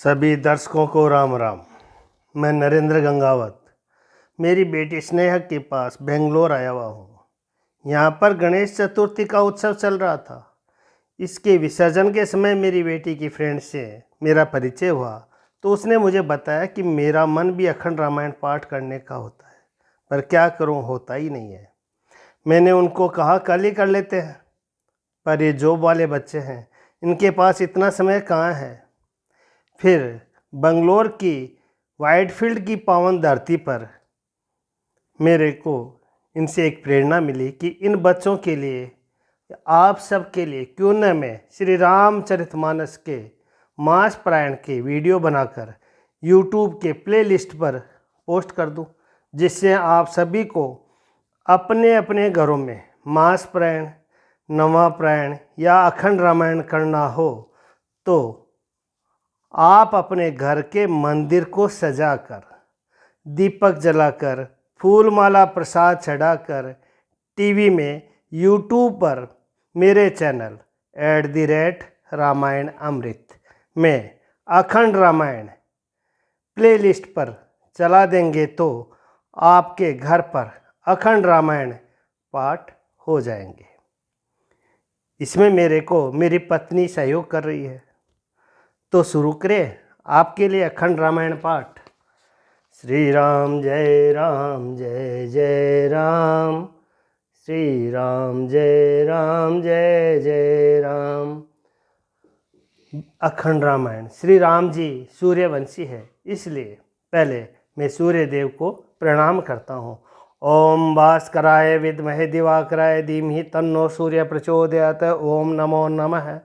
सभी दर्शकों को राम राम। मैं नरेंद्र गंगावत मेरी बेटी स्नेहा के पास बेंगलोर आया हुआ हूँ। यहाँ पर गणेश चतुर्थी का उत्सव चल रहा था। इसके विसर्जन के समय मेरी बेटी की फ्रेंड से मेरा परिचय हुआ तो उसने मुझे बताया कि मेरा मन भी अखंड रामायण पाठ करने का होता है, पर क्या करूँ, होता ही नहीं है। मैंने उनको कहा कल ही कर लेते हैं, पर ये जॉब वाले बच्चे हैं, इनके पास इतना समय कहाँ है। फिर बंगलोर की वाइटफील्ड की पावन धरती पर मेरे को इनसे एक प्रेरणा मिली कि इन बच्चों के लिए, आप सब के लिए क्यों न मैं श्री रामचरितमानस के मास पारायण के वीडियो बनाकर यूट्यूब के प्लेलिस्ट पर पोस्ट कर दूं, जिससे आप सभी को अपने अपने घरों में मास पारायण, नवा पारायण या अखंड रामायण करना हो तो आप अपने घर के मंदिर को सजाकर, दीपक जलाकर, फूल माला प्रसाद चढ़ाकर टीवी में यूट्यूब पर मेरे चैनल @रामायण अमृत में अखंड रामायण प्लेलिस्ट पर चला देंगे तो आपके घर पर अखंड रामायण पाठ हो जाएंगे। इसमें मेरे को मेरी पत्नी सहयोग कर रही है। तो शुरू करें आपके लिए अखंड रामायण पाठ। श्री राम जय राम जय जय राम, श्री राम जय जय राम। अखंड रामायण। श्री राम जी सूर्यवंशी है, इसलिए पहले मैं सूर्य देव को प्रणाम करता हूँ। ओम भास्कराय विद्महे दिवाकराय धीमहि तन्नो सूर्य प्रचोदयात्। ओम नमो नमः।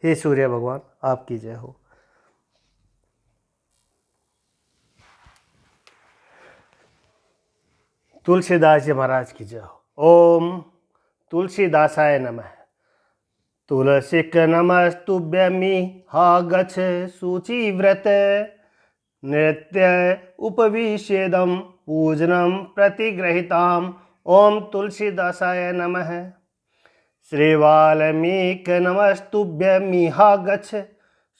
हे सूर्य भगवान, आपकी जय हो। तुलसीदास जी महाराज की जय हो। ओम तुलसीदासाय नमः। तुलसीक नमस्तुभ्यमि हा गच्छ शुचिव्रत, नृत्य उपविशेदं पूजनं प्रतिगृहीताम्। ओम तुलसीदासाय नमः। श्री वाल्मीक नमस्तुभ्यमि हा गच्छ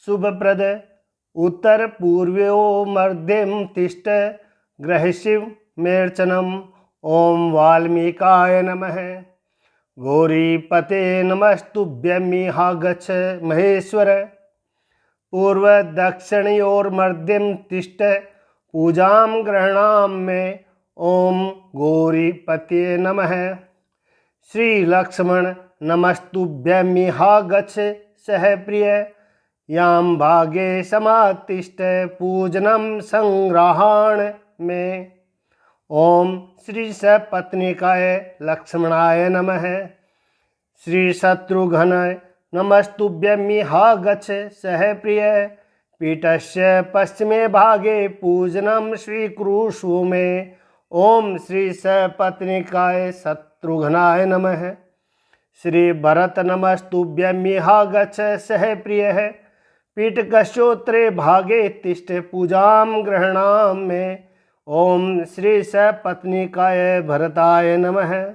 शुभप्रद, उत्तर पूर्वो मध्यम तिष्ठ ग्रहशिव मेर्चनम्। ओम वाल्मीकाय नमः। गौरीपते नमस्तुभ्यमि हा गच्छ महेश्वर, पूर्व दक्षिणयोर्मध्यम तिष्ठ पूजां गृह्णामि। ओम गौरीपते नमः। श्री लक्ष्मण नमस्तुभ्यमि हा गच्छ सहप्रिय, यां भागे समातिष्ठ पूजनं संग्रहाण में। ओम श्री सपत्नीकाय लक्ष्मणाय नमः। श्री शत्रुघ्न नमस्तुभ्यमि हा गच्छ सहप्रिय, पीठस्य पश्चिमे भागे पूजनं स्वीकुरुष्व मे। ओम श्री सपत्नीकाय शत्रुघ्नाय नमः। श्री भरत नमस्तुभ्यमि हा गच्छ सहप्रिय, पीठकस्योत्तरे भागे तिष्ठ पूजां गृह्णामि। ओम श्री सपत्नीकाय भरताय नमः।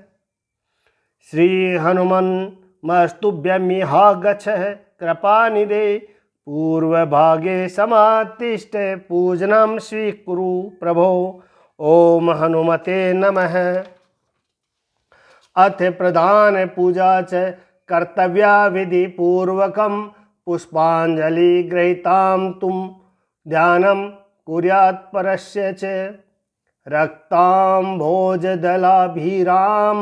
श्री हनुमन् नमस्तुभ्यमि हा गच्छ कृपानिधे, पूर्वभागे समातिष्ठ पूजनं स्वीकुरु प्रभो। ओम हनुमते नमः। अथ प्रधान पूजा च कर्तव्या विधि पूर्वकं, पुष्पांजलि गृहीतां तुम ध्यानं कुर्यात् परस्य च। रक्तांभोजदलाभिराम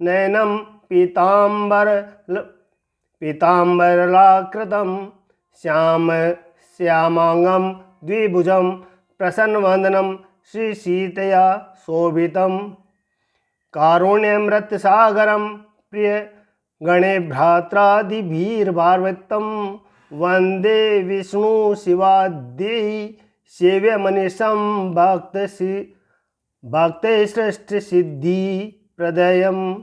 नयनं पीताम्बरलाकृतं, श्यामांगं द्विभुजं प्रसन्नवदनं श्रीसीतया शोभितं। कारुण्यमृतसागरं प्रिय गणेभ्रात्रादिभिर्भारवतं, वन्दे विष्णु शिवाद्यै सेव्यमनिशं भक्तैष्टसिद्धिप्रदयम्।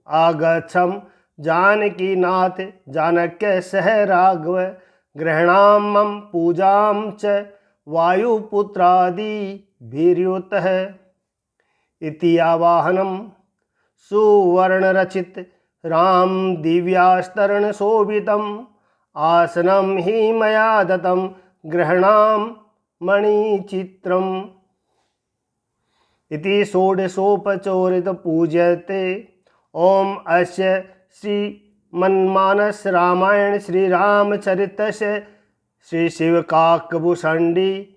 आगच्छं जानकीनाथ जानक्य सह राघव, गृह्णामं पूजां च वायुपुत्रादिभिर्युतः। इति आवाहनं सुवर्णरचित राम दिव्यास्तरण शोभितम्, आसनं हि मया दत्तं ग्रहणां मणिचित्रम् इति षोडशोपचारितपूज्यते। ओम अस्य श्रीमन्मानस रामायण श्रीरामचरितस्य श्रीशिवकाकभूषण्डी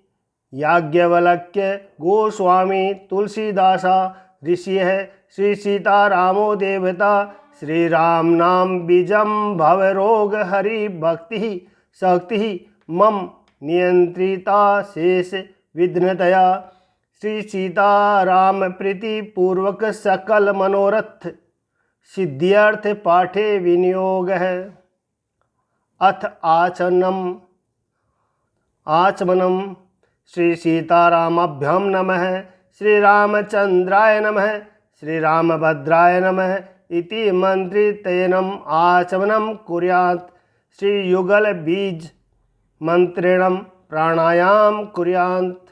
याज्ञवल्क्य गोस्वामी तुलसीदासा ऋषिः श्री सीतारामो देवता श्रीराम नाम बीजम भवरोग हरि भक्ति शक्ति मम नियंत्रिता शेष विघ्नतया श्री सीताराम प्रीति पूर्वक सकल मनोरथ सिद्ध्यर्थ पाठे विनियोग है। अथ आचमनम श्री सीतारामाभ्याम नमः श्री रामचंद्राय नमः श्री रामभद्राय नमः इति मंत्रितेनम आचमनम कुर्यात्। श्री युगल बीज मंत्रेणम प्राणायाम कुर्यात्।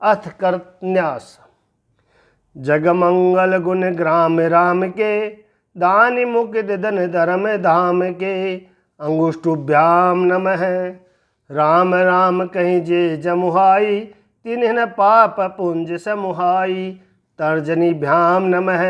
अथ कर्तन्यास जगमंगल गुण ग्राम राम के दानि मुकुद धन धर्म धाम के अंगुष्ठुभ्याम नमः। राम राम कहीं जे जमुहाई तिन्हन पाप पुंज समुहाई तर्जनीभ्याम नमः।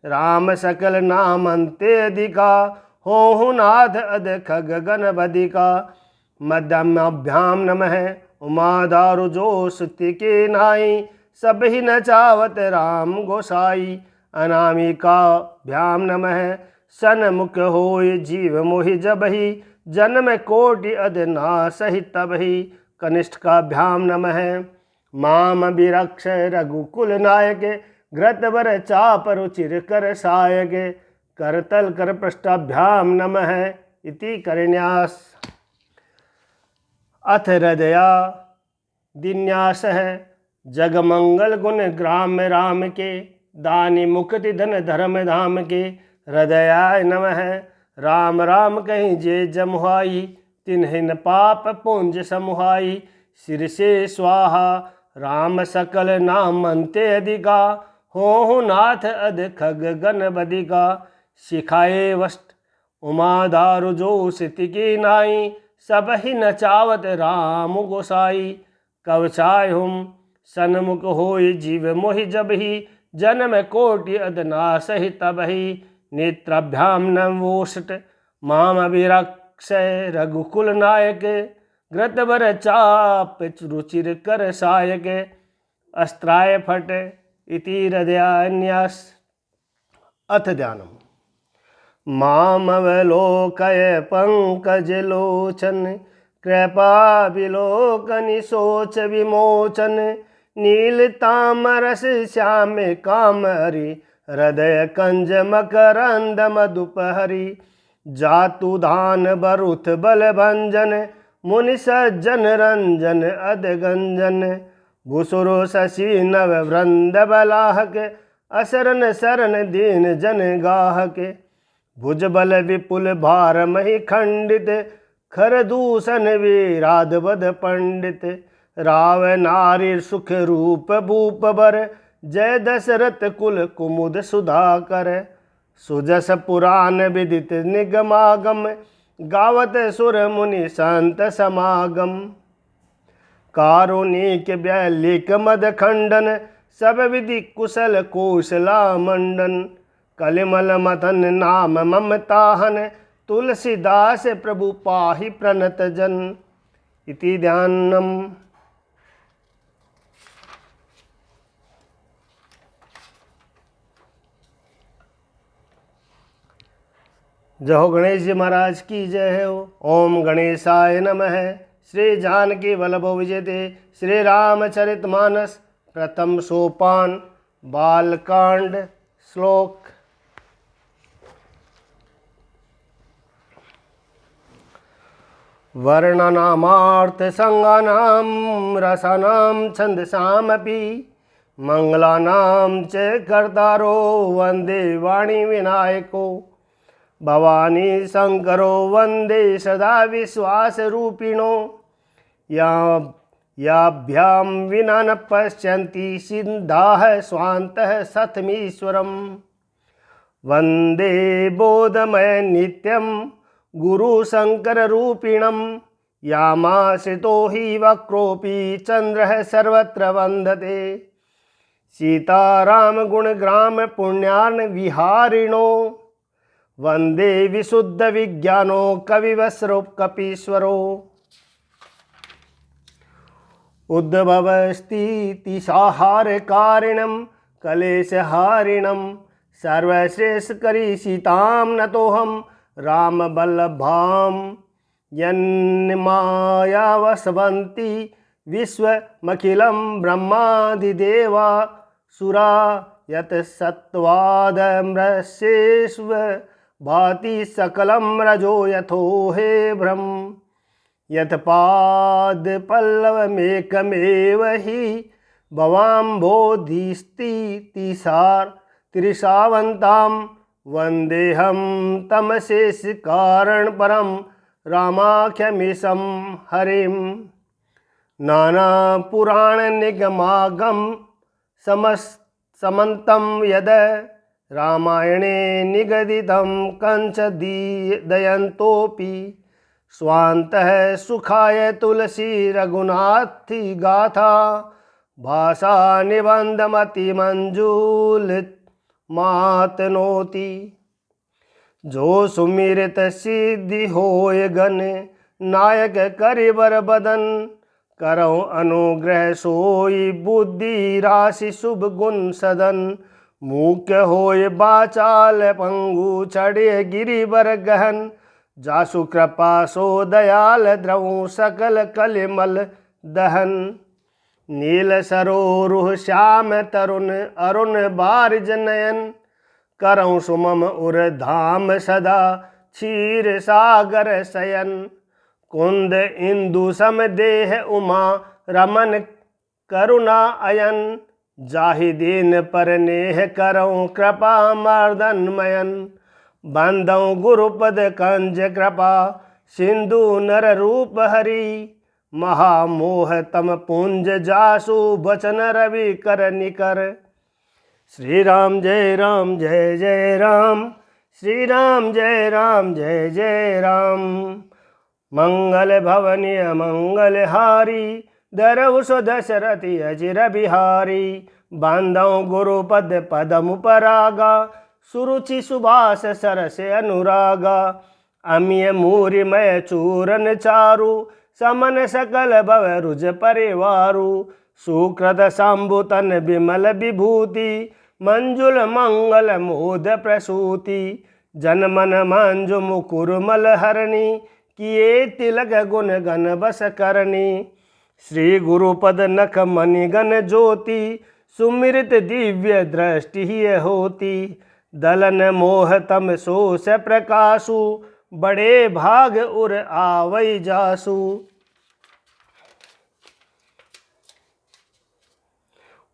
राम सकल नाम अंते अधिका हो नाथ अध खग गण बधिका मध्यमाभ्याम नमः। उमा दारु जो सुति के नाई सब ही नचावत राम गोसाई अनामिकाभ्याम नमः। सन्मुख होय जीव मोहि जबहि जन्म कोटि अधना सहि तबहि कनिष्ठकाभ्याम नमः। माम विरक्ष रघुकुल नायक घृतवर चाप रुचिर कर सायक करतल कर पृष्ठाभ्याम नमः इति करन्यास। अथ हृदया दिन्यासः जगमंगल गुण ग्राम राम के दानि मुक्ति धन धर्म धाम के हृदयाय नमः। राम राम कहीं जे जमुहाई तिन्हिन पाप पुंज समुहाई सिर से स्वाहा राम सकल नाम अंते अधिका हो नाथ अध खग गण बधिका शिखाए वस्त उमा दारु जो सिति की नाई सब ही नचावत राम गोसाई कवचाय हुम सन्मुख होय जीव मोहि जबहि जन्म कोटि अदना सहि तबहि नेत्राभ्याम नवोष्ट माम विरक्षय रघुकुल नायक घृतवर चाप रुचिर कर सायक अस्त्राय फट इति हृदयान्यास। अथ ध्यानम् मामवलोकय पंकजलोचन कृपा विलोकनि शोच विमोचन नीलतामरस श्याम कामहरि हृदय कंज मकरंद मधुपहरि जातु दान बरुथ बल भंजन मुनि सज्जन रंजन अधगंजन भूसुरो शशि नव वृंद बलाहक असरन शरण दीन जन गाहक भुज बल विपुल भार मही खंडित खर दूषण विराध बद पंडित राव नारी सुख रूप भूप बर जय दशरथ कुल कुमुद सुधाकर सुजस पुराण विदित निगमागम गावत सुर मुनि संत समागम कारुणिक ब्यालिक मद खंडन सब विधि कुशल कौशला मंडन कलिमल मथन नाम ममताहन तुलसीदास प्रभु पाहि प्रणत जन इति ध्यानम। जय हो गणेश जी महाराज की जय हो। ओम गणेशाय नमः। श्री जानकी वल्लभ विजयते श्री रामचरितमानस प्रथम सोपान बालकांड श्लोक। वर्णनामार्थ संगानां रसानां छन्दसामपि मंगलानां च कर्तारो वंदे वाणी विनायको भवानी शंकरो वंदे सदा विश्वासरूपिणो याभ्यां विना न पश्यन्ति सिद्धाः स्वान्तः सतमीश्वरम् वंदे बोधमय नित्यं गुरु शंकर रूपिणं यामाश्रितो हि वक्रोऽपि चन्द्रः सर्वत्र वन्दते। सीतारामगुणग्राम पुण्यार्न विहारिणो वन्दे विशुद्धविज्ञानो कविवस्रो कपीश्वरो। उद्भवस्थितिसाहारकारिणं कलेशहारिणं सर्वश्रेष्ठकरीषितां नतोऽहं रामवल्लभां। यन्माया वसवन्ति विश्वमखिलं ब्रह्मादिदेवा सुरा यत्सत्त्वादमृषेष्व भाति सकलं रजो यथो हे भ्रम। यत्पादपल्लवमेकमेव हि भवाम्भोधिस्थितिसारं वन्देऽहं तमशेषकारणपरं रामाख्यमीशं हरिं। नानापुराणनिगमागम समन्तं यद् रामायणे निगदितं कंचदयन्तोऽपि स्वान्तः सुखाय तुलसी रघुनाथी गाथा भाषा निबंधमतिमंजूलितमातनोति। जो सुमिरत सिद्धि होय गण नायक करिबर बदन करौ अनुग्रह सोई बुद्धि राशि शुभ गुण सदन। मुख्य होय बाचाल पंगु चढ़े गिरिबर गहन जासु कृपा सो दयाल द्रवु सकल कलिमल दहन। नील सरोरुह श्याम तरुण अरुण बारिज नयन करौ सुमम उर धाम सदा क्षीर सागर शयन। कुंद इंदु सम देह उमा रमन करुणा अयन जाहि दीन पर नेह करौ कृपा मर्दनमयन। बंदौ गुरुपद कंज कृपा सिंधु नर रूप हरि महामोह तम पुंज जासु बचन रवि कर निकर। श्री राम जय राम श्री राम जय जय राम। मंगल भवनीय मंगल हारी दरऊ सो दशरथी अजिर बिहारी। बांधौ गुरुपद पदम परागा सुरुचि सुभाष सरस अनुरागा। अमिय मूरिमय चूरन चारु समन सकल भव रुज परिवारु। सुकृत शंभुतन विमल विभूति मंजुल मंगल मोद प्रसूति। जनमन मंजु मुकुर मल हरणी किए तिलक गुण गण बस करणी। श्री गुरुपद नख मणि गण ज्योति सुमिरित दिव्य दृष्टि ही होती। दलन मोह तम सोस प्रकाशु बड़े भाग उर आवै जासु।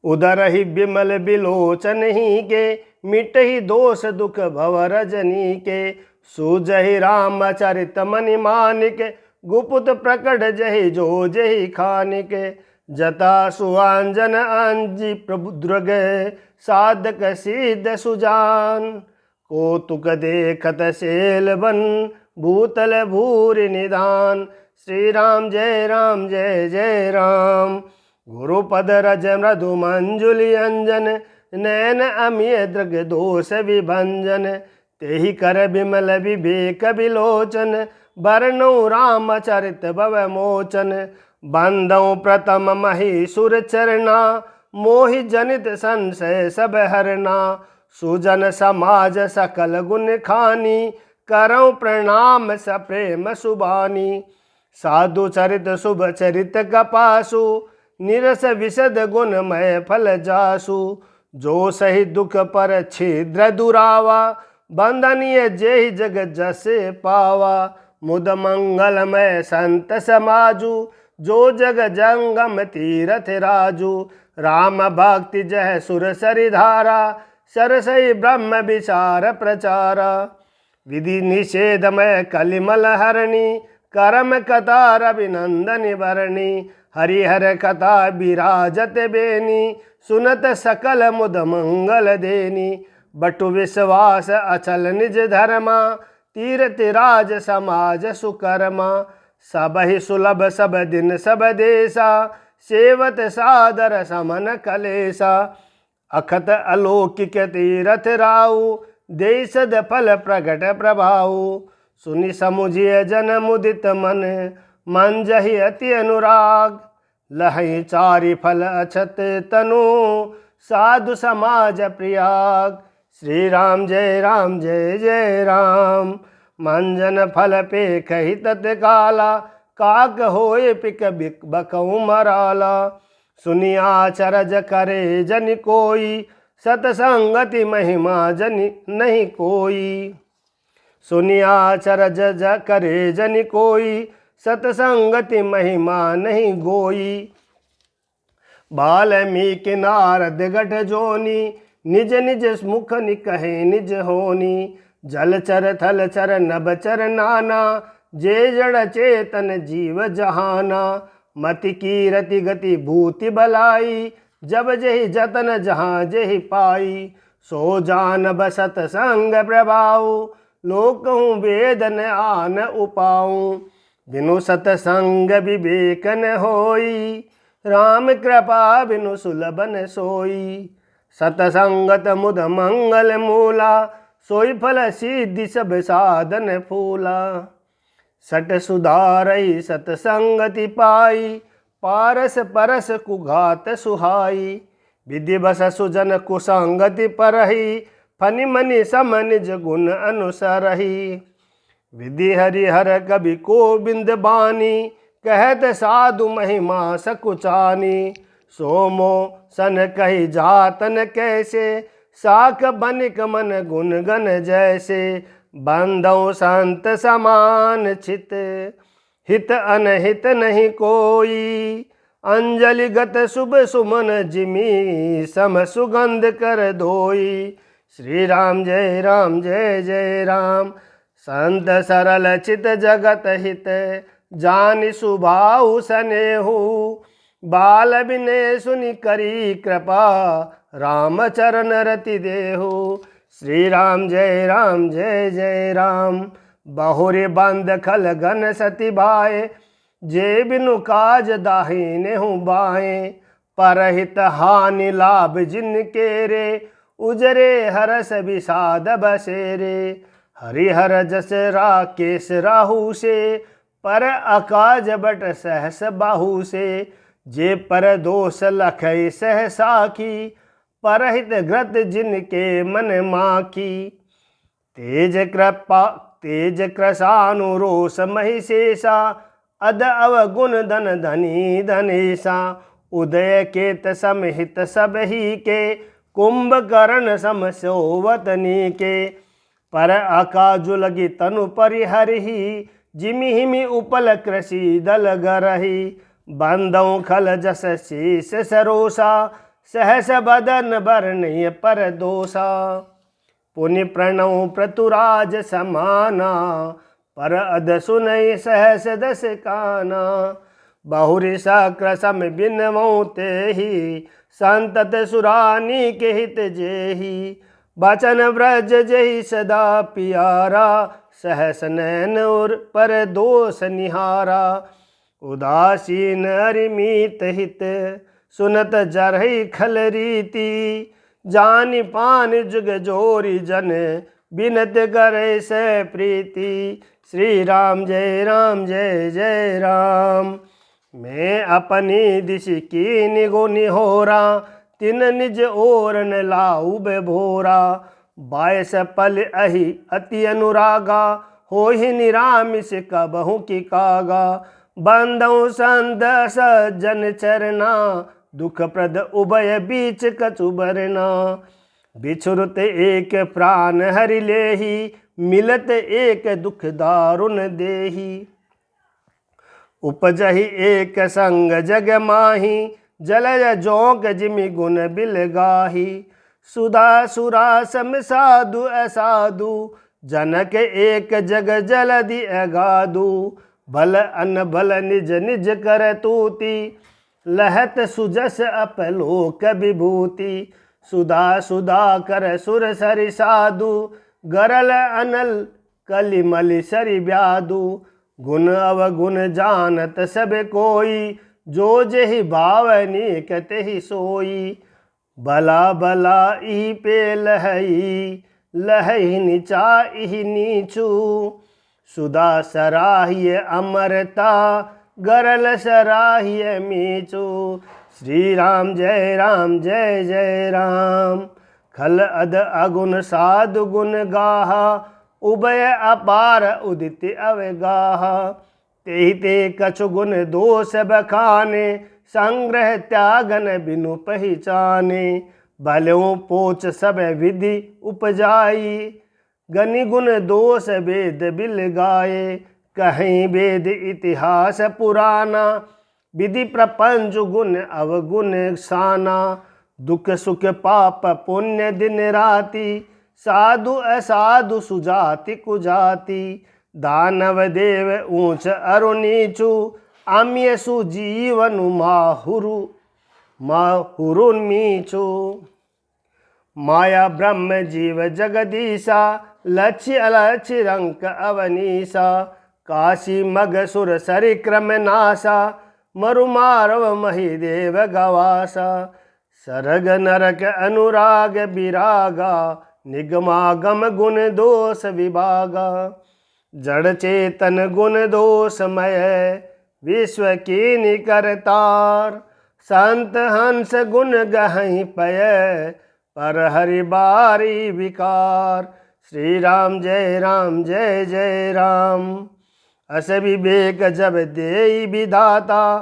उदर ही बिमल बिलोचन ही के मिट ही दोष दुख भव रजनी के। सुजहि रामचरित मनि मानिक गुपुत प्रकट जहि जो जहि खानिक। जता सुआंजन अंजी प्रभु द्रग साधक सिद्ध सुजान। कौतुक देखत सेल बन भूतल भूरि निधान। श्री राम जय राम। गुरुपद रज मृदु मंजुलि अंजन नैन अमिय दृग दोष विभंजन। तेहि कर बिमल विवेक विलोचन बरनौ रामचरित भव मोचन। बंदौ प्रथम महीसुर चरना मोहि जनित संशय सब हरना। सुजन समाज सकल गुण खानी करौ प्रणाम सप्रेम सुबानी। साधु चरित शुभ चरित कपासु निरस विशद गुणमय फल जासु। जो सही दुख पर छिद्र दुरावा बंदनीय जेहि जग जसे पावा। मुद मंगलमय संत समाजु जो जग जंगम तीरथ राजू। राम भक्ति जह सुर सरिधारा सरसई ब्रह्म विचार प्रचारा। विधि निषेधमय कलिमल हरणी करम कथा रविनंदन वरणी। हरिहर कथा विराजत बेनी सुनत सकल मुद मंगल देनी। बटु विश्वास अचल निज धर्मा तीरथ राज समाज सुकर्मा। सब ही सुलभ सब दिन सब देसा, सेवत सादर समन कलेसा। अखत अलौकिक तीरथ राऊ, देशद फल प्रगट प्रभाऊ। सुनि समुझिय जन मुदित मन, मंजहि अति अनुराग। लहई चारि फल अछत तनु, साधु समाज प्रियाग। श्री राम जय राम जय जय राम, मंजन फल पे कही तत्काला। काक होए पिक बिक बकऊ मराला। सुनिया चरज करे जन कोई, सतसंगति महिमा जन नहीं कोई। सुनिया चरज करे जन कोई, सतसंगति महिमा नहीं गोई। वाल्मीकि नारद गठ जोनी, निज निज मुख निकहे निज होनी। जलचर थलचर नभचर नाना, जे जड़ चेतन जीव जहाना। मति कीरति गति भूति बलाई, जब जहि जतन जहाँ जहि पाई। सो जान बसत संग प्रभाऊ, लोकहूँ वेद न आन उपाऊँ। बिनु सतसंग विवेक न होई, राम कृपा बिनु सुलभ न सोई। सतसंगत मुद मंगल मूला, सोई फल सिद्धि सब साधन फूला। सट सुधारई सतसंगति पाई, पारस परस कुघात सुहाई। विधि बस सुजन कुसंगति परही, फनि मनि सम निज गुण अनुसरही। विधि हरिहर कवि गोबिंद बानी, कहत साधु महिमा सकुचानी। सोमो सन कही जातन कैसे, साख बनिक मन गुण गन जैसे। बंधौ संत समान चित, हित अनहित नहीं कोई। अंजलि गत शुभ सुमन जिमी, सम सुगंध कर धोई। श्री राम जय राम जय जय राम, संत सरल चित जगत हित। जानि सुभाऊ सनेहु, बाल बिने सुनि करी कृपा। राम चरण रति देहु। श्री राम जय जय राम, बहुरे बंद खल घन सति भाए। जे बिनु काज दाहिने हूँ बाएं, परहित हानि लाभ जिनके रे। उजरे हरस विषाद बसेरे, हरिहर जस राकेश राहु से। पर अकाज बट सहस बाहु से, जे पर दोष लखई सह साखी। परहित ग्रत जिनके मन माखी, तेज कृशानुरोष महिषेषा। अद अवगुण धन धनी धनेशा, उदय केत समहित सब ही के। कुंभकर्ण सम सोवतनी के, पर अकाजु लगी तनु परिहरही। जिमि हिमि उपल कृषि दल गरही, बंदौ खल जस शेष सरोसा। सहस बदन बरनय पर दोषा, पुनि प्रणव प्रतुराज समाना। पर अद सुनय सहस दस काना, बहुरि सक्र सम बिनवौ तेहि। संतत सुरानी के हित जेहि, बचन व्रज जहि सदा पियारा। सहस नैन उर पर दोष निहारा, उदासीन अरिमीत हित। सुनत जरहि खल रीति, जानि पान जुग जोरी जन। बिनत करे से प्रीति, श्री राम जय जय राम। मैं अपनी दिश की निगो निहोरा, तिन निज ओर न लाऊ बेभोरा। 22 पल अहि अति अनुरागा, होहि निरामिष कबहु की कागा। बंधौ संत सज्जन चरना, दुख प्रद उभय बीच कछु बरना। बिछुरत एक प्राण हरि लेहि, मिलत एक दुख दारुण देहि। उपजहि एक संग जग माही, जलय जोग जिमि गुण बिल गाही। सुधा सुरा सम साधु असाधु, जनक एक जग जलधि अगाधु। बल अन बल निज निज कर तूति, लहत सुजस अपलोक विभूति। सुधा सुधा कर सुर सरि साधु, गरल अनल कलिमलि सरि ब्याधु। गुण अवगुण जानत सब कोई, जो जेहि भावनी कते ही सोई। भला भला इहि पे लहई, लहई नीचा इहि नीचू। सुधा सराहिय अमरता, गरल सराहिय मीचू। श्री राम जय राम जय जय राम। खल अध अगुण साधु गुण गाहा, उभय अपार उदित अवगाहा। ते ते कछु गुण दोष बखाने, संग्रह त्यागन बिनु पहचाने। भलों पोच सब विधि उपजाई, गनि गुण दोष वेद बिल गाये। कहीं वेद इतिहास पुराना, विधि प्रपंच गुण अवगुण साना। दुख सुख पाप पुण्य दिन राति, साधु असाधु सुजाति कुजाति। दानव देव ऊंच अरु नीचु, आम्य सुजीवनु माहुरु मीचु। माया ब्रह्म जीव जगदीशा, लक्ष्य अलक्ष्य रंक अवनीसा। काशी मग सुर सरि क्रम नासा, मरु मारव महिदेव गवासा। सरग नरक अनुराग विरागा, निगमागम गुण दोष विभागा। जड़ चेतन गुण दोषमय, विश्व की निकरतार। संत हंस गुण गहहि पय, पर हरि बारी विकार। श्री राम जय राम जय जय राम। अस विवेक जब देई विधाता,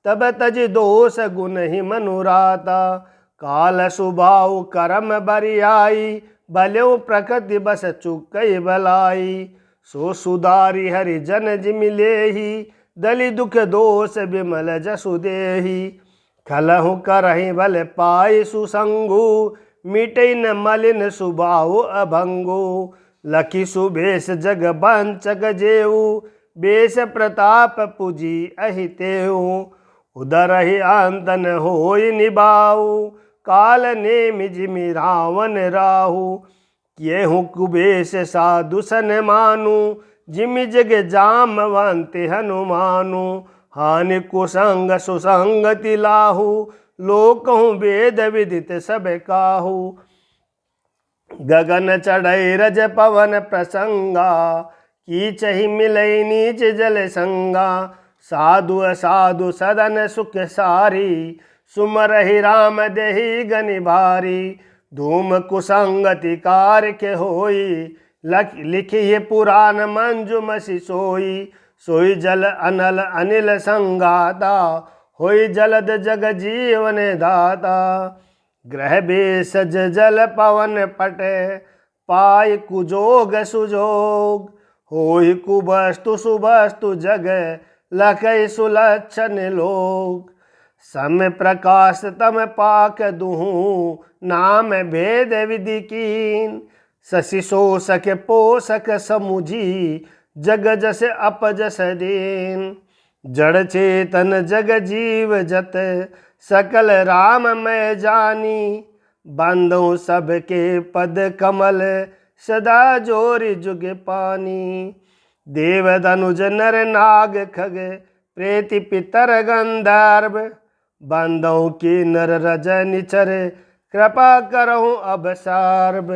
तब तज दोष गुण ही मनुराता। काल सुभाव करम बरियाई, भल्यों प्रकृति बस चुकई भलाई। सो सुधारी हरि जन जिमिलेहि, दलि दुख दोष बिमल जसु देहि। खलहु करहि बल पाई सुसंगु, मिटई न मलिन सुभाव अभंगु। लखी सुबेश जग बंचक जेऊ, बेश प्रताप पुजी अहितेऊ। उदर ही आंतन होई निभाऊ, काल नेमि जिमि रावण राहु। किएहु कुबेश साधु सन मानु, जिमि जग जामवंत हनुमानु। हानि कुसंग सुसंगति लाहु, लोकहु वेद विदित सब काहू। गगन चढ़ई रज पवन प्रसंगा, कीचहि मिलई नीच जल संगा। साधु असाधु सदन सुख सारी, सुमरहि राम देहि गनि भारी। धूम कुसंगति कार्य होई, लिखिए पुराण मंजु मसि सोई। सोई जल अनल अनिल संगाता, होई जलद जग जीवन दाता। ग्रह बेसज जल पवन पट, पाय कुजोग सुजोग। होई कुवस्तु सुवस्तु जग, लखई सुलक्षण लोग। सम प्रकाश तम पाक दुहु, नाम भेद विधि कीन। शशि शोषक पोषक समुझी, जग जस अपजस दीन। जड़ चेतन जग जीव जत, सकल राम मैं जानी। बंदों सबके पद कमल, सदा जोरि जुग पानी। देव धनुज नर नाग खग, प्रेति पितर गंधर्व। बंदों की नर रजनि चर, कृपा करहु अब सार्व।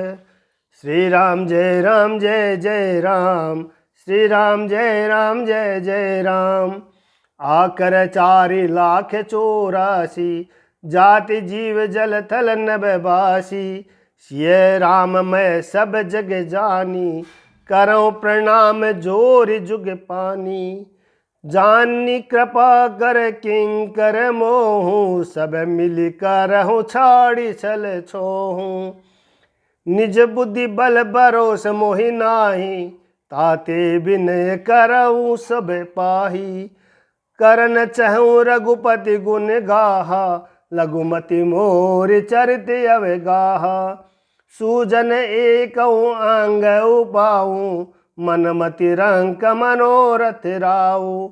श्री राम जय राम जय जय राम। श्री राम जय राम जय जय राम। आकर 4 लाख 84, जाति जीव जल थल नभ बासी। सिय राम मैं सब जग जानी, करऊँ प्रणाम जोरि जुग पानी। जानी कृपा कर किंकर मोहू, सब मिल करहु छाड़ी छल छोहू। निज बुद्धि बल भरोस मोहि नाही, ताते विनय करऊँ सब पाही। करन चहूँ रघुपति गुण गाहा, लघुमति मोर चरित अवगाहा। सूजन एकऊँ अंग उपाऊँ, मन मति रंक मनोरथ राऊ।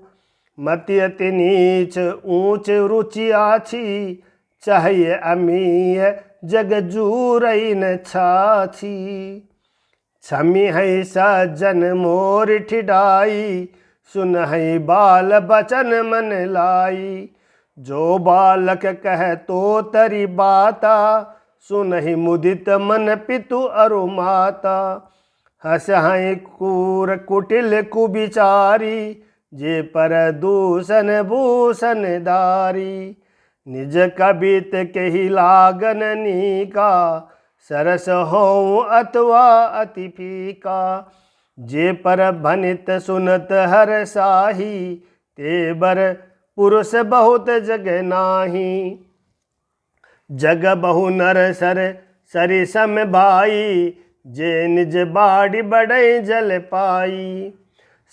मति अति नीच ऊंच रुचि आछी, चाहिए अमीय जग जूरई न छाछी। छमी है सज्जन मोर ठिडाई, सुनहि बाल बचन मन लाई। जो बालक कह तो तरी बाता, सुनहि मुदित मन पितु अरु माता। हसहि कूर कुटिल कुबिचारी, जे पर दूषण भूषण दारी। निज कबित केहि लागन नीका, सरस हों अथवा अति फीका। जे पर भनित सुनत हर साही, ते बर पुरुष बहुत जग नाही। जग बहु नर सर सरि सम भाई, जे निज बाड़ी बढ़ई जल पाई।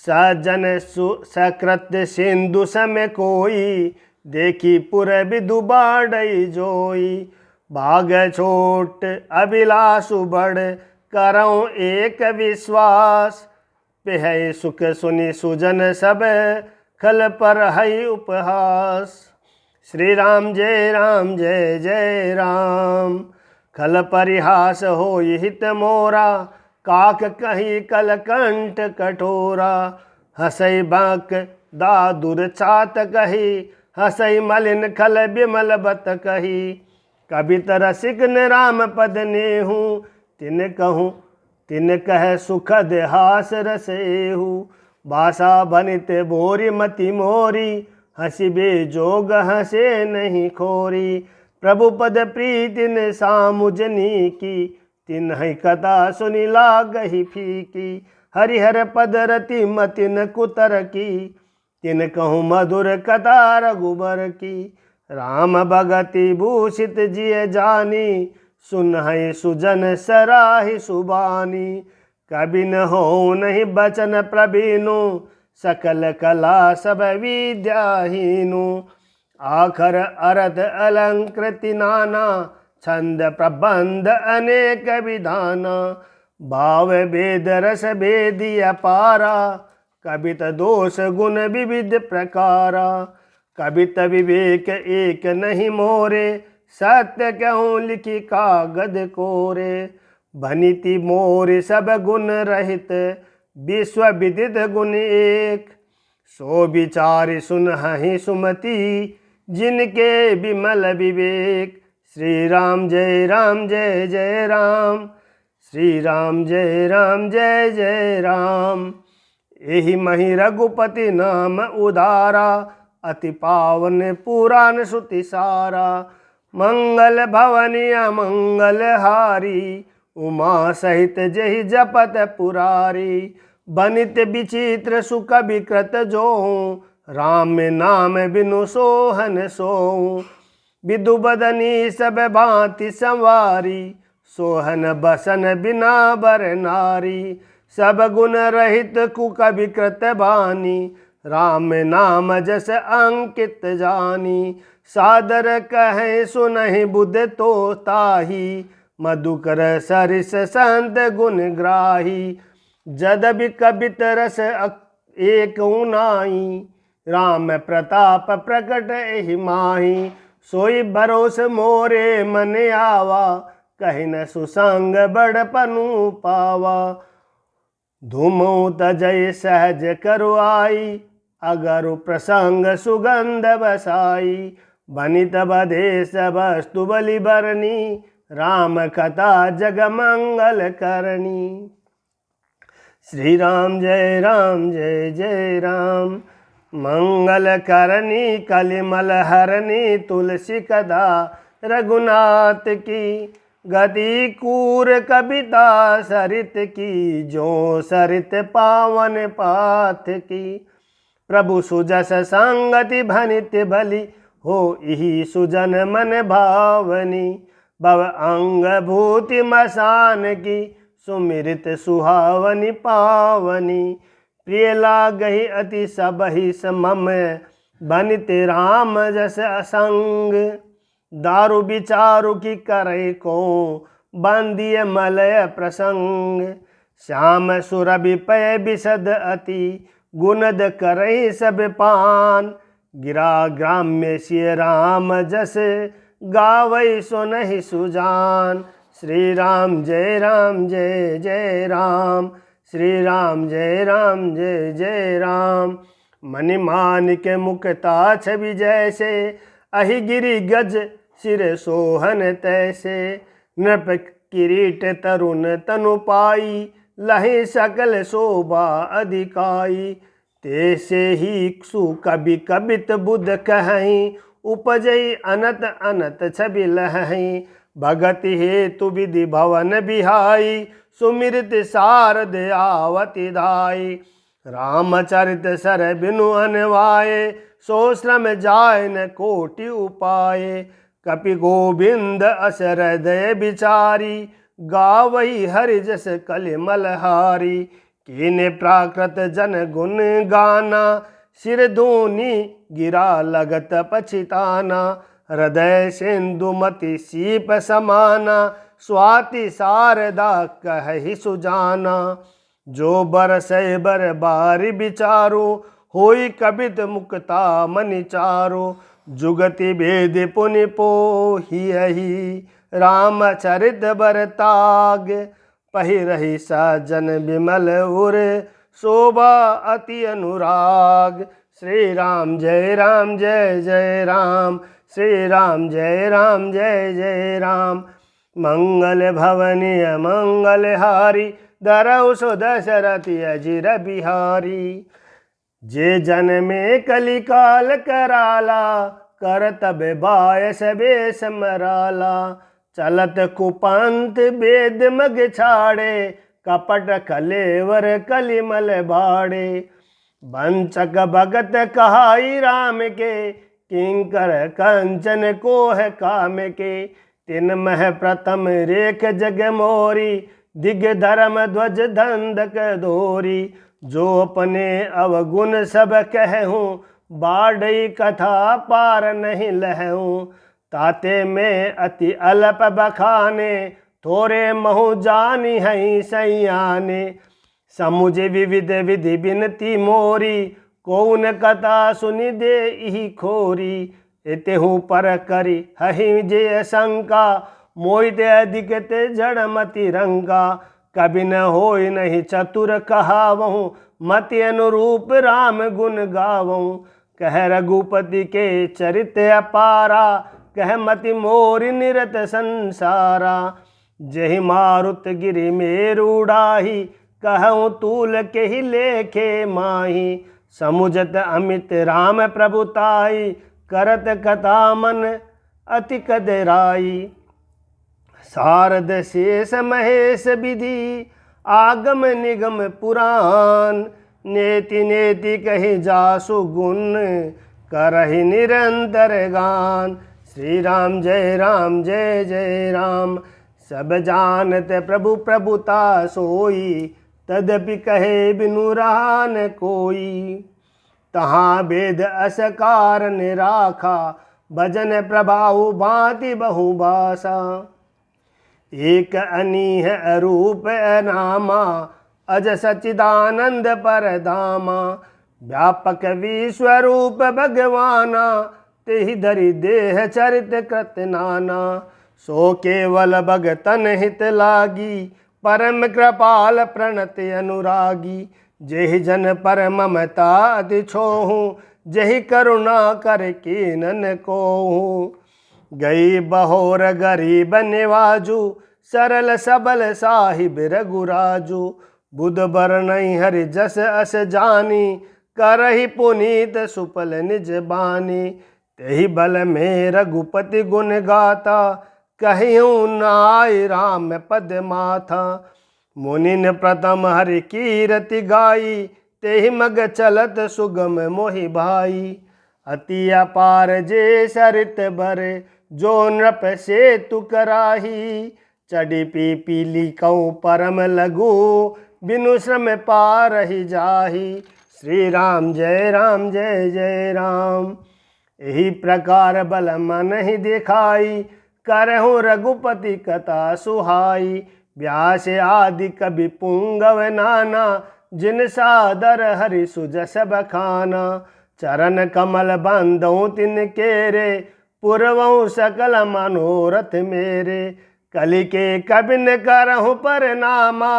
सजन सकृत सिंधु सम कोई, देखी पुर विदु बाड़ई जोई। भाग छोट अभिलाषु बढ़, करऊं एक विश्वास। पेहै सुख सुनि सुजन सब, खल पर हई उपहास। श्री राम जय जय राम। खल परिहास होई हित मोरा, काक कही कल कंठ कठोरा। हसई बांक दादुर छात कही, हसई मलिन खल बिमल बत कही। कबित रसिक न राम पद नेहू, तिन कह सुखद हास रस एहू। भाषा बनित भोरी मति मोरी, हसी बेजोग हसे नहीं खोरी। प्रभु पद प्रीति न सामुजनी की, तिन्हि कथा सुनि लागहि फीकी। हरिहर पद रति मति न कुतर की, तिन कहूँ मधुर कथा रघुबर की। राम भगति भूषित जिय जानी, सुनहि सुजन सराहि सुबानी। कबि न हो नहीं बचन प्रवीणु, सकल कला सब विद्याहीनु। आखर अरथ अलंकृति नाना, छंद प्रबंध अनेक विधाना। भाव भेद रस भेदी अपारा, कबित दोष गुण विविध प्रकारा। कबित विवेक एक नहीं मोरे, सत्य कहूँ लिखी कागद कोरे। भनिति मोर सब गुण रहित, विश्व विदित गुण एक। सो विचार सुनहि सुमति, जिनके विमल विवेक। श्री राम जय जय राम। श्री राम जय जय राम। एहि मही रघुपति नाम उदारा, अति पावन पुराण श्रुति सारा। मंगल भवनीय मंगल हारी, उमा सहित जहि जपत पुरारी। बनित विचित्र सुख विकृत जोहूँ, राम नाम बिनु सोहन सोऊँ। विदु बदनी सब भांति संवारी, सोहन बसन बिना बर नारी। सब गुण रहित कुक विकृत बानी, राम नाम जस अंकित जानी। सादर कहे सुनहि बुध तो ताही, मधुकर सरिस संत गुण ग्राही। जदबि कबित रस एक नाई, राम प्रताप प्रकट एहि माही। सोई भरोस मोरे मन आवा, कहि न सुसंग बड़पनु पावा। धूमो तजय सहज करु आई, अगरु प्रसंग सुगंध बसाई। बनित बधेश वस्तु बलि बरनी, राम कथा जग मंगल करनी। श्री राम जय जय राम। मंगल करनी कलिमल हरनी, तुलसी कथा रघुनाथ की। गति कूर कविता सरित की, जो सरित पावन पाथ की। प्रभु सुजस संगति भनित भली, हो इहि सुजन मन भावनी। भव अंग भूति मसान की, सुमिरित सुहावनी पावनी। प्रिय लागहि अति सबहि समम, बनित राम जस असंग। दारु विचारु की करे को, बंदिय मलय प्रसंग। श्याम सुरभि पय विशद अति, गुणद करहि सब पान। गिरा ग्राम्य सिय राम जस, गावै सुनहि सुजान। श्री राम जय जय राम। श्री राम जय जय राम। मनि मानिक मुक्ता छवि जैसे, अहि गिरि गज सिर सोहन तैसे। नृप किरीट तरुण तनु पाई, लहि सकल शोभा अधिकाई। तैसे ही सु कवि कबित बुध कहहीं, उपजई अनत अनत छवि लहहीं। भगत हेतु विधि भवन बिहाई, सुमिरत शारद आवति धाई। रामचरित सर बिनु अनवाये, सो श्रम जाय न कोटि उपाये। कपि गोविंद अस हृदय बिचारी, गावही हरि जस कलिमलहारी। कीने प्राकृत जन गुण गाना, सिर धूनि गिरा लगत पछिताना। हृदय सिंधुमति सीप समाना, स्वाति शारदा कहि सुजाना। जो बरसै बर बारी विचारो, होई कबित मुक्ता मनि चारो। जुगति भेद पुनि पोहियहि, रामचरित बर ताग। पहिरहि सज्जन विमल उर, शोभा अति अनुराग। श्री राम जय जय राम। श्री राम जय जय राम। मंगल भवनीय मंगल हारी, धरऊ सो दशरथि अजिर बिहारी। जे जन में कलिकाल कराला, करतब बायस बेस मराला। चलत कुपंथ वेद मग छाड़े, कपट कलेवर कलिमल बाड़े। वंचक भगत कहाई राम के, किंकर कंचन कोह काम के। तिन मह प्रथम रेख जग मोरी, दिग धर्म ध्वज धंधक धोरी। जो अपने अवगुण सब कहूँ, बाढ़ई कथा पार नहीं लहूँ। ताते में अति अल्प बखाने, थोरे महु जानी हई सैयाने। समुझ विविध विधि बिनती मोरी, कौन कथा सुनि दे इहि खोरी। एतेहु पर करी हहि जे शंका, मोहित अधिक ते जड़मति रंगा। कभी न होय नहीं चतुर कहावहूँ, मति अनुरूप राम गुण गावहूँ। कह रघुपति के चरित अपारा, कह मति मोरि निरत संसारा। जहि मारुत गिरि मेरुडाही, कहूँ तूल के ही लेखे माही। समुझत अमित राम प्रभुताई, करत कथा मन अति कदराई। शारद शेष महेश विधि, आगम निगम पुराण। नेति नेति कहि जासु गुण, करहि निरंतर गान। श्री राम जय जय राम। सब जानत प्रभु प्रभुता सोई, तदपि कहे बिनु रहा न कोई। तहाँ वेद असकार निराखा, भजन प्रभाव भांति बहुभाषा। एक अनीह अरूप अनामा, अज सच्चिदानंद परधामा। व्यापक विश्वरूप भगवाना, तेहि धरि देह चरित कृत नाना। सो केवल भगतन हित लागी, परम कृपाल प्रणति अनुरागी। जेहि जन पर ममता अति छोहूँ, जेहि करुणा कर कीनन कोहूँ। गई बहोर गरीब निवाजू, सरल सबल साहिब रघुराजू। बुध बर नहीं हरि जस अस जानी, करहि पुनीत सुपल निज बानी। तेहि बल में रघुपति गुण गाता, कहियूँ नाय राम पद माथा। मुनिन प्रथम हरि कीरति गाई, तेहि मग चलत सुगम मोहि भाई। अति अपार जे सरित भरे, जो नृप सेतु कराही। चढ़ी पीपीली कऊँ परम लघु, बिनु श्रम पार ही जाही। श्री राम जय जय राम। यही प्रकार बल मन ही दिखाई, करहूँ रघुपति कथा सुहाई। व्यास आदि कवि पुंगव नाना, जिन सादर हरि सुजस बखाना। चरण कमल बंदों तिन केरे, पुरवऊँ सकल मनोरथ मेरे। कलि के कबिन करहूँ परनामा,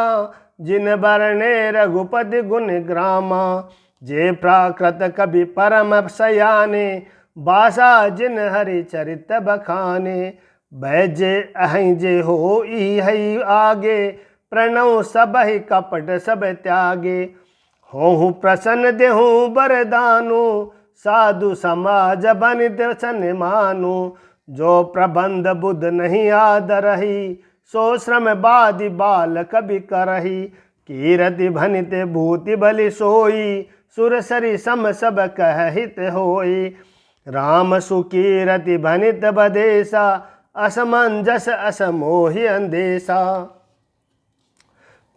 जिन बरने रघुपति गुण ग्रामा, जे प्राकृत कवि परम सयाने, बासा जिन हरि चरित बखाने, बैजे अहि जे हो ई आगे, प्रणव सब ही कपट सब त्यागे, होहु प्रसन्न देहु बरदानु, साधु समाज बनित सन मानु, जो प्रबंध बुध नहीं आदरही, सो श्रम बादि बाल कवि करही, कीरति भनित भूति बलि सोई, सुरसरी सम सब कह हित होई, राम सुकीरति भनित बदेसा, असमंजस असमोहि अंदेशा,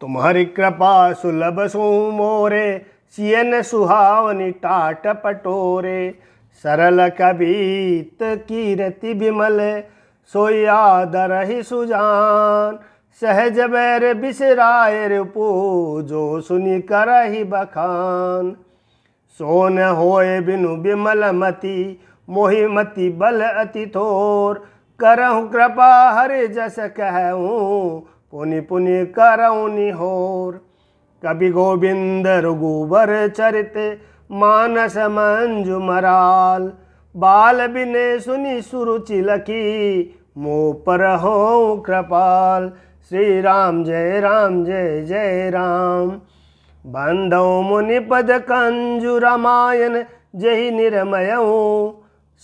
तुम्हारी कृपा सुलभ सु मोरे, सियन सुहावनी टाट पटोरे, सरल कबीत कीरति बिमल, सोई आदरहि सुजान, सहज बैर बिसराय रिपु, जो सुनि करहि बखान, सोन होए बिनु बिमल मति, मोहि मति बल अति थोर, करहु कृपा हरि जस कहूँ, पुनि पुनि करहु निहोर, कवि गोविंद रघुबर चरित, मानस मंजु मराल, बाल बिने सुनि सुरुचि लखी, मोह पर हो कृपाल, श्री राम जय जय राम, बंधौ मुनि पद कंजु रामायण, जहि निरमयऊ,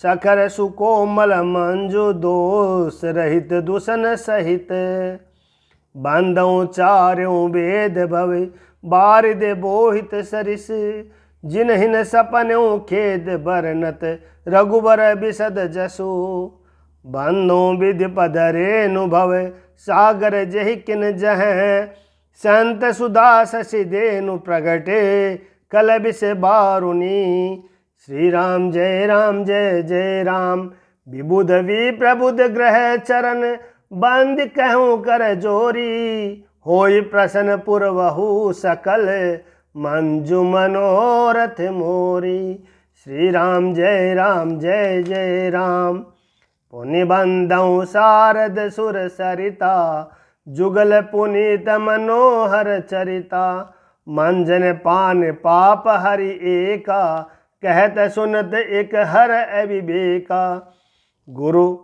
सखर सुकोमल मंजु दोष रहित दूषण सहित, बंधौ चार्यों वेद भवे, बारिद बोहित सरिस, जिनहिन सपनों खेद बरनत, रघुबर बिसद जसु, बंधो विधि पद रेणु भव, सागर जहि किन जह, संत सुधा शशि देनु प्रगटे, कल बिस बारुनी, श्री राम जय जय राम, विबुध वी प्रबुध ग्रह चरण, बंद कहूँ कर जोरी, होई प्रसन्न पुरवहु सकल, मंजु मनोरथ मोरी, श्री राम जय जय राम, पुनि बंधौ शारद सुर सरिता, जुगल पुनीत मनोहर चरिता, मंजन पान पाप हरि एका, कहत सुनत एक हर अविवेका, गुरु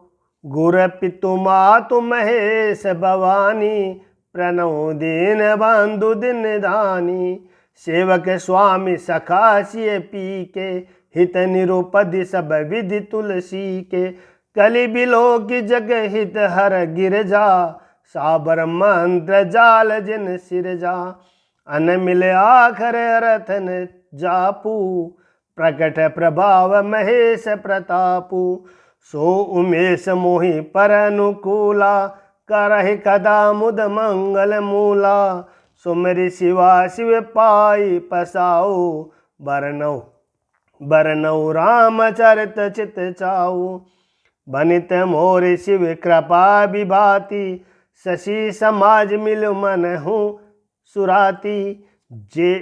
गुर पितु मातु महेश भवानी, प्रणव दीन बंधु दिन दानी, सेवक स्वामी सखा सिय पी के, हित निरुपधि सब विधि तुलसी के, कलि बिलो की जग हित हर गिरजा, साबर मंत्र जाल जिन सिरजा, अन मिले आखर रतन जापू, प्रकट प्रभाव महेश प्रतापू, सो उमेश मोहि पर अनुकूला, करहि कदा मुद मंगल मूला, सुमरि शिवा शिव पाई पसाऊ, बरनऊ रामचरित चित चाऊ, बनित मोर शिव कृपा विभाति, शशि समाज मिल मन हूँ सुराती, जे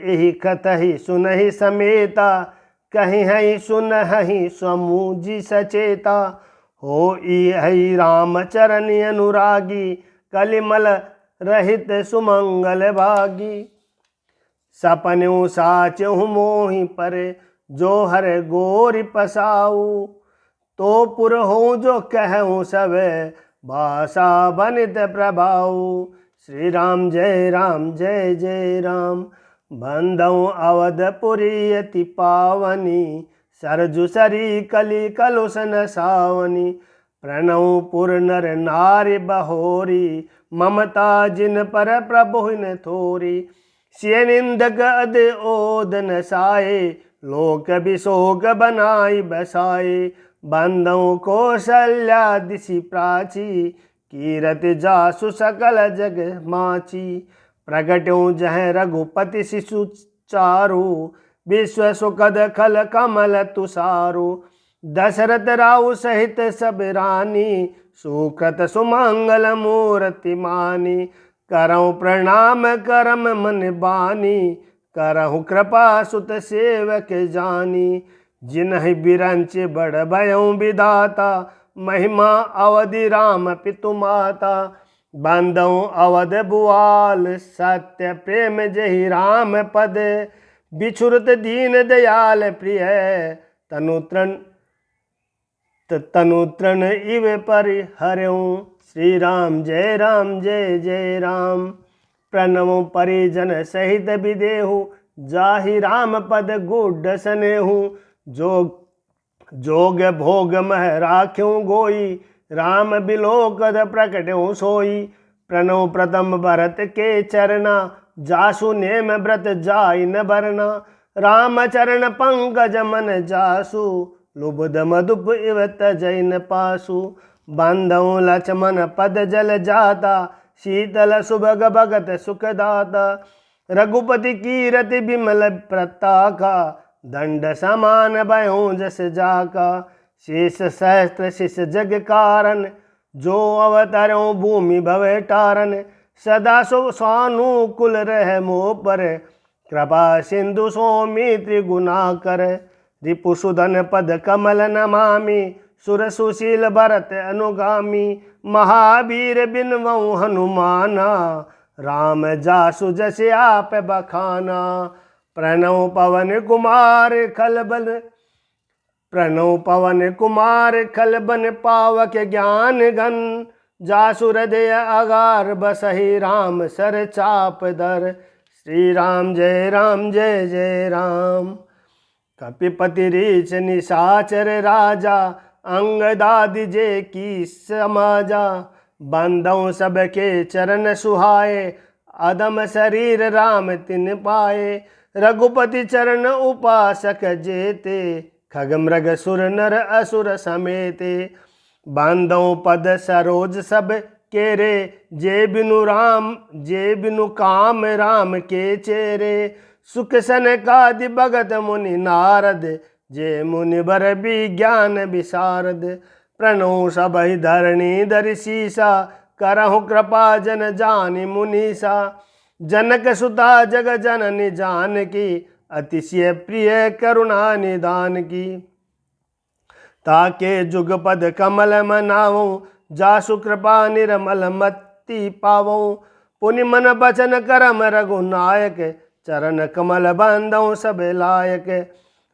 एहि कतहि सुनहि समेता, कहीं है सुनहि स्वमुझि सचेता, हो ई राम चरनि अनुरागी, कलिमल रहित सुमंगल भागी, सपनु साचहु मोहि पर, जो हर गोरि पसाऊ, तो पुर हो जो कहूँ सब, भाषा बनित प्रभाऊ, श्री राम जय जय राम, बंधौ अवधपुरी अति पावनी, सरजु सरी कली कलुषन सावनी, प्रणव पुर नर नारी बहोरी, ममता जिन पर प्रभु न थोरी, सिय निंदक अद ओदन साए, लोक बिशोक बनाई बसाए, बंधौ कौशल्या दिशि प्राची, कीरति जासु सकल जग माची, प्रगट्यों जह रघुपति शिशु चारु, विश्व सुखद खल कमल तुषारु, दशरथ राउ सहित सब रानी, सुकृत सुमंगल मूर्ति मानी, करऊँ प्रणाम करम मन बानी, करहु कृपा सुत सेवक जानी, जिन्हि बिरंच बड़ भयउ विधाता, महिमा अवधि राम पितु माता, बांधऊ अवध बुआल सत्य प्रेम जहि राम पद, बिछुरत दीन दयाल प्रिय तनु तृण इव परिहर्यं। श्री राम जय जय राम। प्रणव परिजन सहित विदेहु, जाहि राम पद गुड सनेहु। जोग भोग मह राख्यों गोई, राम बिलोकद प्रकट्यों सोई। प्रणव प्रथम भरत के चरना, जासु नेम व्रत जाय न बरना। राम चरण पंकज मन जासु, लुब्ध मधुप इव तजै न पासु। बांधव लक्ष्मण पद जल जाता, शीतल सुभग भगत सुखदाता। रघुपति कीरति बिमल प्रताका, दंड समान भयों जस जाका। शेष सहस्त्र शिष जग कारण, जो अवतरों भूमि भवे टारन। सदा स्वानुकूल रह मोह पर, कृपा सिंधु सौमित्र गुणाकर। रिपुसुधन पद कमल नमामि, सुर सुशील भरत अनुगामी। महावीर बिनवऊँ हनुमाना, राम जासु जस आप बखाना। प्रणव पवन कुमार खलबन पावक ज्ञान घन। जासु हृदय अगार बसहि, राम सर चाप धर। श्री राम जय जय राम। कपिपति रीच निशाचर राजा, अंगदादि जे की समाजा। बांधव सबके चरण सुहाए, अदम शरीर राम तिन पाए। रघुपति चरण उपासक जेते, खग मृग सुर नर असुर समेते। बांधव पद सरोज सब केरे, जे बिनु काम राम के चेरे। सुख सनकादि भगत मुनि नारद, जे मुनि बर विज्ञान विशारद। प्रणव सबहि धरणी धरि सीसा, करहु कृपा जन जानि मुनीसा। जनक सुता जग जननी जानकी, अतिशय प्रिय करुणा निदान की। ताके जुगपद कमल मनावऊँ, जासु कृपा निर्मल मति पावऊँ। पुनि मन बचन करम रघुनायक, चरण कमल बांधऊँ सब लायक।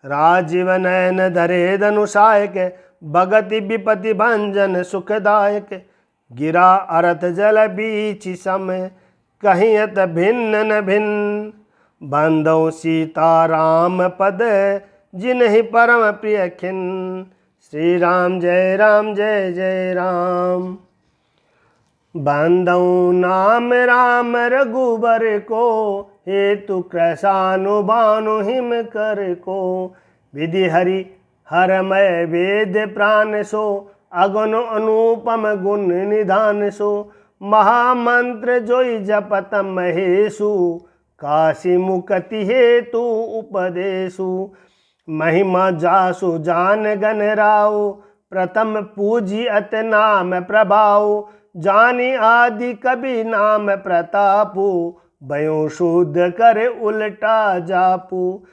राजीव नयन धरे धनुषायक, भगति विपति भंजन सुखदायक। गिरा अरत जल बीच सम, कहियत भिन्न न भिन्न। बांधऊँ सीता राम पद, जिन्हि परम प्रिय खिन। श्री राम जय जय राम। बांधऊँ नाम राम रघुबर को, हेतु कृशानुभानु हिम कर को। विधि हरि हरमय वेद प्राण सो, अगुण अनुपम गुण निधान सो। महामंत्र जोई जपत महेशु, काशी मुक्ति हेतु उपदेशु। महिमा जासु जान गन राव, प्रथम पूजी अत नाम प्रभाव। जानी आदि कभी नाम प्रतापु, भयो शुद्ध कर उल्टा जापू।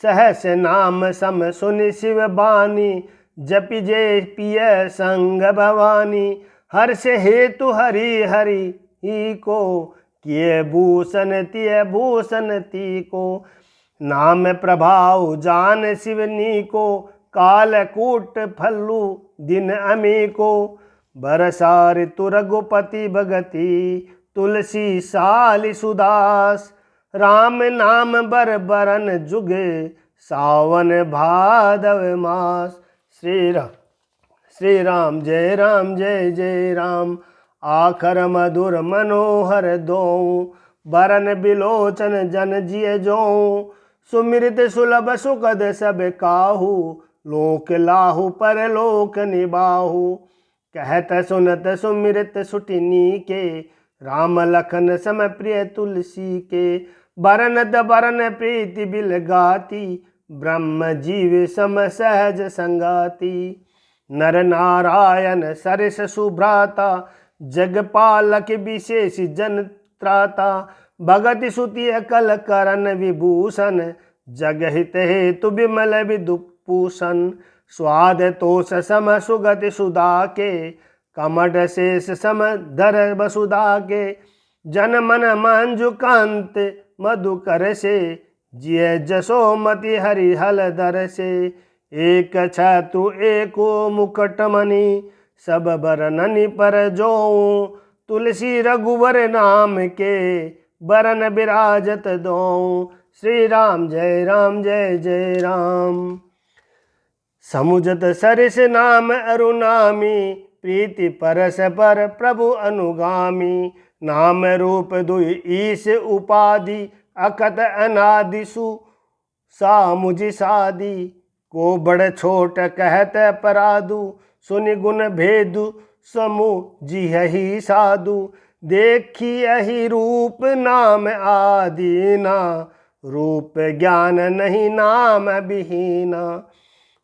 सहस नाम सम सुनि शिव बानी, जपि जे पिय संग भवानी। हर्ष हेतु हरि हरि ही को, किए भूषण तिय भूषण ती को। नाम प्रभाव जान शिवनी को, कालकूट फल्लु दिन अमी को। बरसा ऋतु रघुपति भगति, तुलसी साल सुदास। राम नाम बर बरन जुग, सावन भादव मास। श्री राम जय जय राम। आखर मधुर मनोहर दोऊ, बरन बिलोचन जन जिय जोऊ। सुमिरत सुलभ सुखद सब काहू, लोक लाहू पर लोक निबाहू। कहत सुनत सुमिरत सुटिनी के, राम लखन सम प्रिय तुलसी के। बरनत बरन प्रीति बिल गाती, ब्रह्म जीव सम सहज संगाती। नर नारायण सरस सुभ्राता, जगपालक विशेष जन त्राता। भगति सुति अकल करन विभूषण, जगहित हेतु विमल विदुपूषण। स्वाद तोष सम सुगति सुधा के, कमट शेष सम धर वसुधा के, जन मन मंजु कांत मधुकर से, जिय जसोमति हरिहल दर से, एक छतु एको मुकटमणि, सब बरननि पर जोऊं, तुलसी रघुवर नाम के, बरन विराजत दोऊं। श्री राम जय राम जय जय राम। समुझत सरिस नाम अरुनामी, प्रीति परस पर प्रभु अनुगामी, नाम रूप दुई ईश उपाधि, अकत अनादि सु सा मुझि सादी, को बड़ छोट कहत परादु, सुनि गुण भेदु समूह जिहि साधु, देखी अहि रूप नाम आदीना, रूप ज्ञान नहीं नाम विहीना,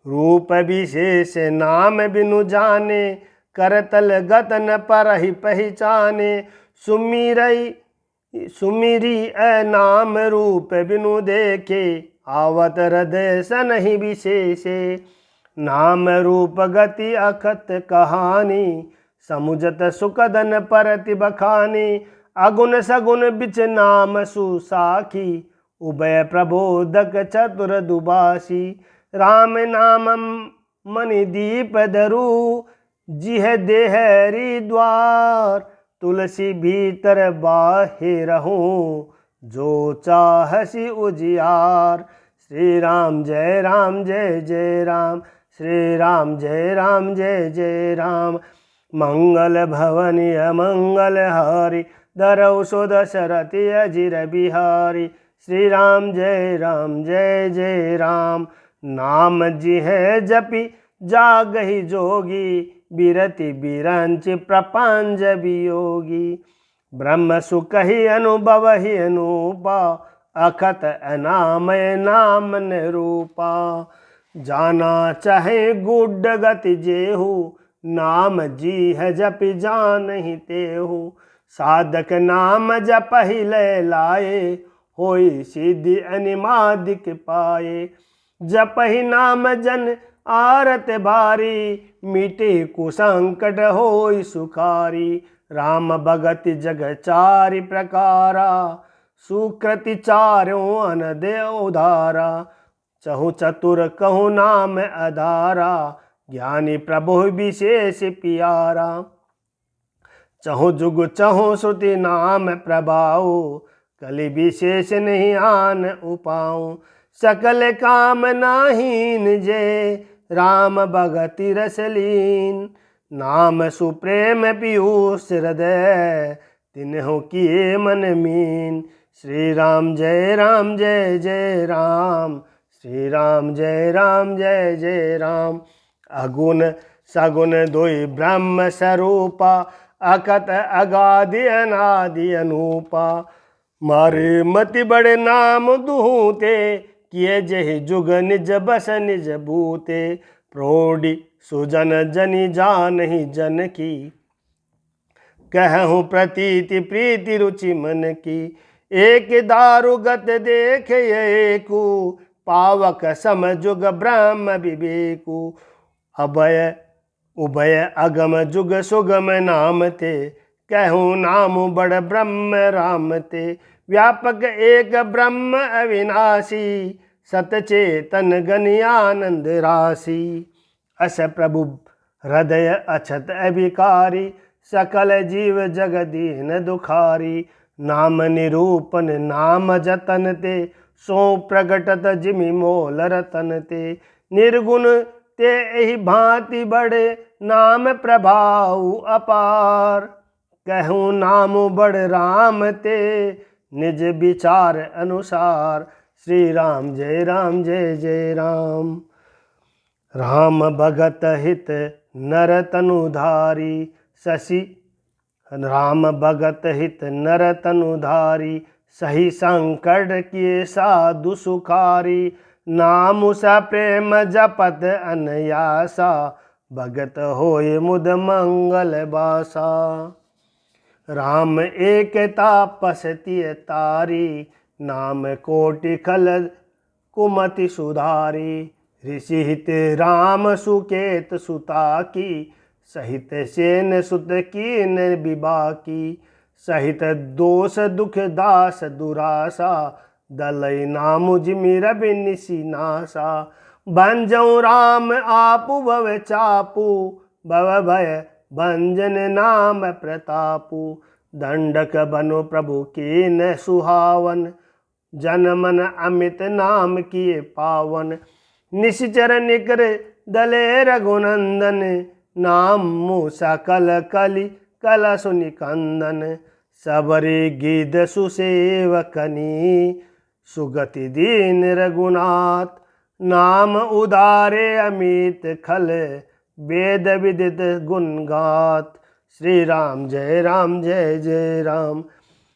रूप विशेष नाम बिनु जाने, करतल गतन परहि पहचाने, सुमिरी नाम रूप बिनु देखे, आवत हृदय सनहि विशेषे, नाम रूप गति अखत कहानी, समुझत सुकदन परति बखानी, अगुण सगुण बिच नाम सुसाखी, उभय प्रबोधक चतुर दुबासी, राम नामम मणि दीप धरु, जिह देहरी द्वार, तुलसी भीतर बाहिरहूँ, जो चाहसी उजियार। श्री राम जय राम जय जय राम, श्री राम जय राम जय जय राम। मंगल भवनि अमंगल हारी, धरऊ सो दशरथि अजिर बिहारी, श्री राम जय जय राम। नाम जिह जपि जागहि जोगी, बिरति बिरंचि प्रपंच वियोगी, ब्रह्म सुखहि अनुभवहि अनूपा, अखत अनामय नाम निरूपा, जाना चाहे गुड गति जेहु, नाम जीह जपि जानहि तेहु, साधक नाम जपहि लय लाए, होई सिद्धि अनिमादिक पाए, जपहि नाम जन आरत भारी, मिटे कुसंकट होई सुखारी, राम भगत जग चारि प्रकारा, सुकृति चार्यों अनद उधारा, चहु चतुर कहु नाम अधारा, ज्ञानी प्रभु विशेष पियारा, चहु जुग चहु श्रुति नाम प्रभाऊ, कलि विशेष नहीं आन उपाऊ, सकल काम नाहीन जे, राम भगति रसलीन, नाम सुप्रेम पीयूष हृदय, तिन्हु किए मन मीन। श्री राम जय जय राम, श्री राम जय जय राम। अगुण सगुण दुई ब्रह्म स्वरूपा, अकत अगाधि अनादि अनूपा, मारे मति बड़े नाम दुहूते, किए जहि जुग निज बस निज भूते, प्रौढ़ी सुजन जनि जानहि जन की, कहूँ प्रतीति प्रीति रुचि मन की, एक दारुगत देख एकू, पावक सम जुग ब्रह्म विवेकु, अभय उभय अगम जुग सुगम नाम ते, कहूँ नाम बड़ ब्रह्म राम ते, व्यापक एक ब्रह्म अविनाशी, सतचेतन गनि आनंद राशि, अस प्रभु हृदय अछत अभिकारी, सकल जीव जगदीन दुखारी, नाम निरूपन नाम जतन ते, सो प्रगटत जिमि मोल रतन ते, निर्गुण ते एहि भांति बड़े, नाम प्रभाऊ अपार, कहूँ नाम बड़ राम ते, निज विचार अनुसार। श्री राम जय जय राम। राम भगत हित नर तनुधारी, शशि राम भगत हित नर तनुधारी, सही संकट किए साधु सुखारी, नाम सा प्रेम जपत अनयासा, भगत होय मुद मंगल बासा। राम एक तापसति तारी, नाम कोटि खल कुमति सुधारी, ऋषि हित राम सुकेत सुता की, सहित सेन सुत कीन विभा की, सहित दोष दुख दास दुरासा, दलई नाम जिमिर बिनिसी नासा। भंजऊ राम आपु भव चापू, भव भय भंजन नाम प्रतापु। दंडक बनो प्रभु कीन सुहावन, जन मन अमित नाम किए पावन। निश्चर निकर दले रघुनंदन, नाम मूसा कल कली कल सुनिकंदन। सबरी गिद सुसेवकनी, सुगति दीन रघुनाथ। नाम उदारे अमित खल, वेद विदित गुण गात। श्री राम जय राम।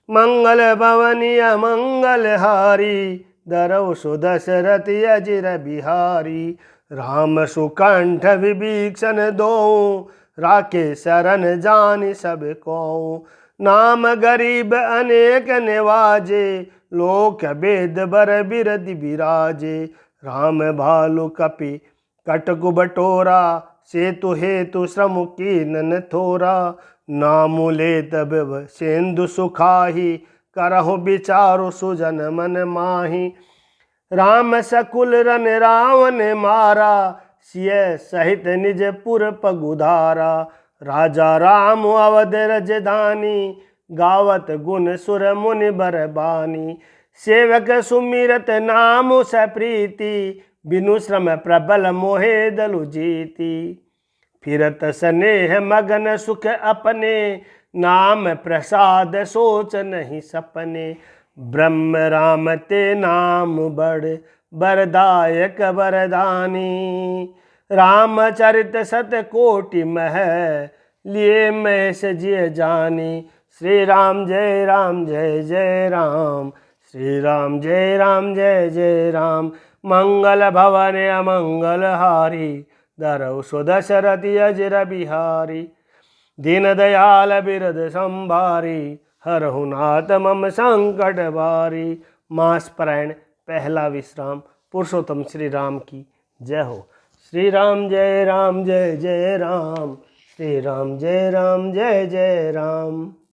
मंगल भवनी अमंगल हारी, दरौ सुदशरथ अजिर बिहारी। राम सुकंठ विभीषण दो, राखे शरण जानि सब को। नाम गरीब अनेक निवाजे, लोक वेद बर बिरधि बिराजे। राम भालु कपि कटकु बटोरा, सेतु हेतु श्रम कीनन थोरा। नामु लेत बिभ सेंधु सुखाही, करहु विचारु सुजन मन माही। राम सकुल रन रावण मारा, सिय सहित निज पुर पगुधारा। राजा राम अवध रजधानी, गावत गुण सुर मुनि बरबानी। सेवक सुमिरत नाम सप्रीति, बिनु श्रम प्रबल मोहे दलु जीति। फिरत स्नेह मगन सुख अपने, नाम प्रसाद सोच नहीं सपने। ब्रह्म राम ते नाम बड़ बरदायक बरदानी। रामचरित सत कोटि मह, लिए महेश जिय जानी। श्री राम जय राम श्री राम जय राम। मंगल भवन अमंगल हारी, दरौ सुदशरथ अजिर बिहारी। दीन दयाल बिरद संभारी, हरहु नाथ मम संकट बारी। मास पारायण पहला विश्राम पुरुषोत्तम श्री राम की जय हो। श्री राम जय राम। श्री राम जय राम।